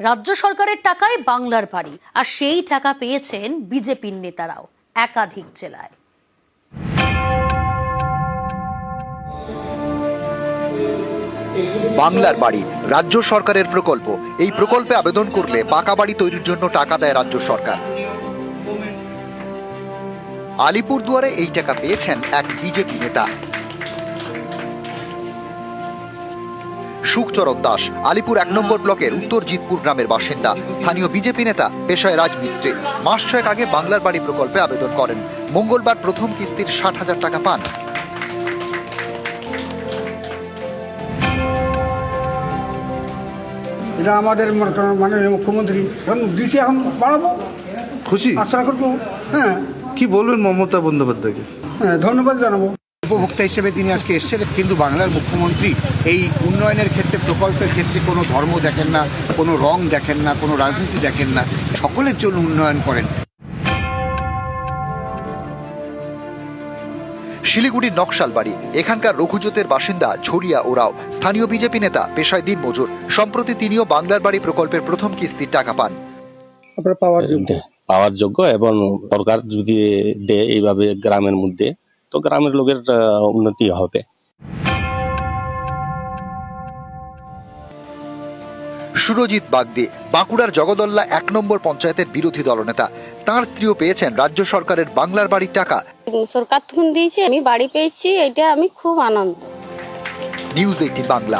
রাজ্য সরকারের টাকায় বাংলার বাড়ি, আর সেই টাকা পেয়েছেন বিজেপির নেতারাও একাধিক জেলায়। বাংলার বাড়ি রাজ্য সরকারের প্রকল্প। এই প্রকল্পে আবেদন করলে পাকা বাড়ি তৈরির জন্য টাকা দেয় রাজ্য সরকার। আলিপুরদুয়ারে এই টাকা পেয়েছেন এক বিজেপি নেতা সুখচরণ দাস। আলিপুর 1 নম্বর ব্লকের উত্তর জিতপুর গ্রামের বাসিন্দা। স্থানীয় বিজেপি নেতা, পেশায় রাজমিস্ত্রি। মাস 6 আগে বাংলার বাড়ি প্রকল্পে আবেদন করেন। মঙ্গলবার প্রথম কিস্তির 60,000 টাকা পান। এটা আমাদের মাননীয় মুখ্যমন্ত্রী দিচ্ছে, এখন বাড়াবো, খুশি আশা করবো। হ্যাঁ, কি বলবেন মমতা বন্দ্যোপাধ্যায়কে? হ্যাঁ, ধন্যবাদ জানাবো। উপভোক্তা হিসেবে তিনি আজকে এসেছেন, কিন্তু বাংলার মুখ্যমন্ত্রী এই উন্নয়নের ক্ষেত্রে, প্রকল্পের ক্ষেত্রে কোনো ধর্ম দেখেন না, কোনো রং দেখেন না, কোনো রাজনীতি দেখেন না, সকলের জন্য উন্নয়ন করেন। শিলিগুড়ির নকশালবাড়ি, এখানকার রঘুজোতের বাসিন্দা ঝরিয়া ওরাও। স্থানীয় বিজেপি নেতা, পেশায় দিন মজুর। সম্প্রতি তিনিও বাংলার বাড়ি প্রকল্পের প্রথম কিস্তির টাকা পান। পাওয়ার যোগ্য, এবং সরকার যদি দেয় এইভাবে গ্রামের মধ্যে, তো গ্রামের লোকের উন্নতি হবে। সুরজিৎ বাগদি, বাঁকুড়ার জগদল্লা 1 নম্বর পঞ্চায়েতের বিরোধী দলনেতা। তার স্ত্রীও পেয়েছেন রাজ্য সরকারের বাংলার বাড়ির টাকা। সরকার তখন দিয়েছে, আমি বাড়ি পেয়েছি, এটা আমি খুব আনন্দ। নিউজ 18 বাংলা।